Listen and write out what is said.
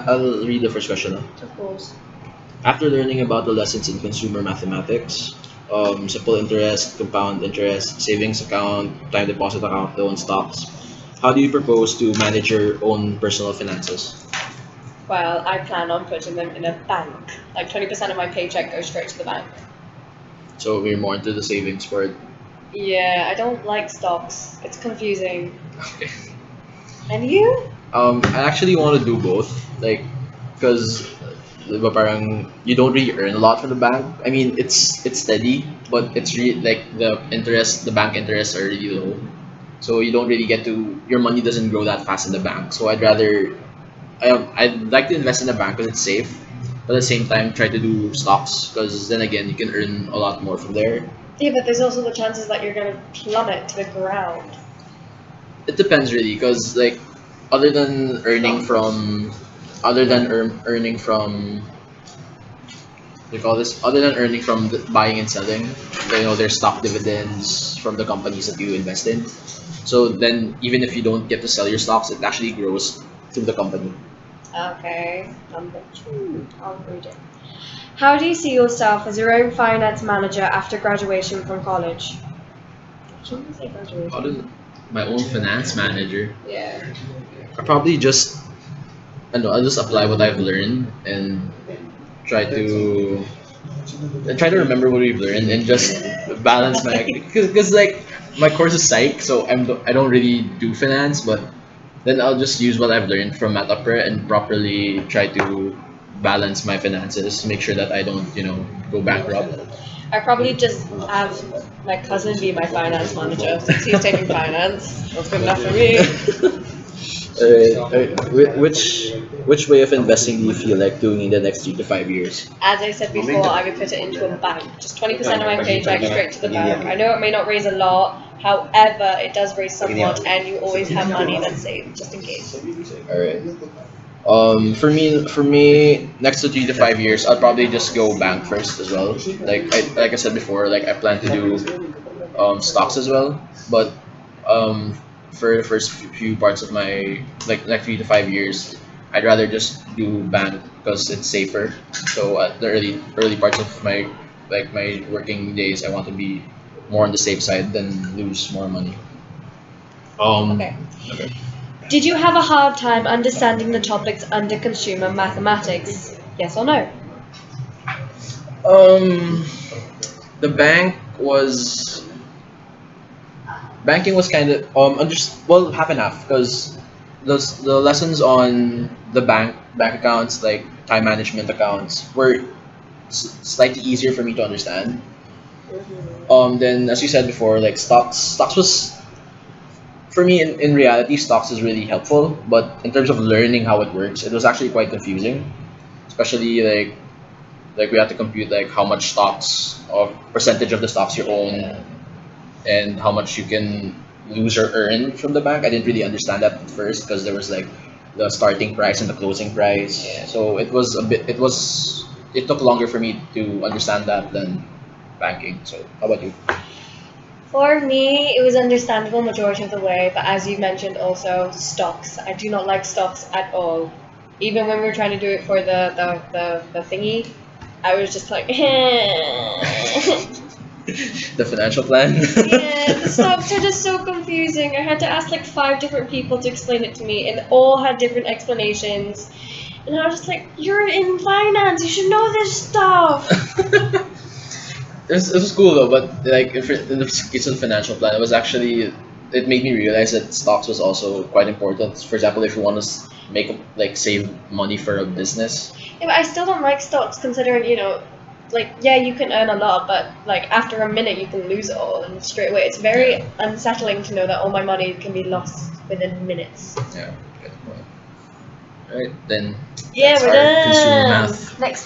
I'll read the first question. Of course. After learning about the lessons in consumer mathematics, simple interest, compound interest, savings account, time deposit account, loan stocks, how do you propose to manage your own personal finances? Well, I plan on putting them in a bank. Like 20% of my paycheck goes straight to the bank. So we're more into the savings part. Yeah, I don't like stocks. It's confusing. Okay. And you? I actually want to do both, like, because parang you don't really earn a lot from the bank. I mean, it's steady, but it's really like the bank interests are really low, so you don't really get to your money doesn't grow that fast in the bank. So I'd like to invest in the bank because it's safe, but at the same time try to do stocks because then again you can earn a lot more from there. Yeah, but there's also the chances that you're gonna plummet to the ground. It depends really, because like other than earning from, earning from, what do you call this? Other than earning from buying and selling, there's stock dividends from the companies that you invest in. So then even if you don't get to sell your stocks, it actually grows through the company. Okay, number 2. I'll read it. How do you see yourself as your own finance manager after graduation from college? Shouldn't say graduation. My own finance manager. Yeah. I probably just, I don't know, I'll just apply what I've learned and try to remember what we've learned and just balance my, because like my course is psych, so I don't really do finance, but then I'll just use what I've learned from MATAPRE and properly try to balance my finances, make sure that I don't go bankrupt. I probably just have my cousin be my finance manager since he's taking finance. That's good enough for me. Which way of investing do you feel like doing in the next 3 to 5 years? As I said before, I would put it into a bank. Just 20% of my paycheck straight to the bank. I know it may not raise a lot, however, it does raise somewhat, and you always have money that's saved, just in case. Alright. For me, next to 3 to 5 years, I'll probably just go bank first as well. Like I said before, like I plan to do stocks as well, but for the first few parts of my like 3 to 5 years, I'd rather just do bank because it's safer. So at the early parts of my working days, I want to be more on the safe side than lose more money. Okay. Okay. Did you have a hard time understanding the topics under consumer mathematics? Yes or no? The banking was kind of half and half, because the lessons on the bank accounts, like time management accounts, were slightly easier for me to understand. Then as you said before, like stocks was, for me, in reality, stocks is really helpful, but in terms of learning how it works, it was actually quite confusing, especially like we had to compute like how much stocks or percentage of the stocks you own and how much you can lose or earn from the bank. I didn't really understand that at first because there was like the starting price and the closing price. So it took longer for me to understand that than banking. So how about you? For me, it was understandable majority of the way, but as you mentioned also, stocks. I do not like stocks at all. Even when we were trying to do it for the thingy, I was just like, The financial plan? yeah, the stocks are just so confusing. I had to ask like 5 different people to explain it to me, and all had different explanations. And I was just like, you're in finance, you should know this stuff. It was cool though, but like in the case of the financial plan, it made me realize that stocks was also quite important. For example, if you want to save money for a business. Yeah, but I still don't like stocks considering, yeah, you can earn a lot, but like after a minute you can lose it all and straight away. It's very unsettling to know that all my money can be lost within minutes. Yeah, good point. Alright, then Yeah, that's we're our consumer done. math. Next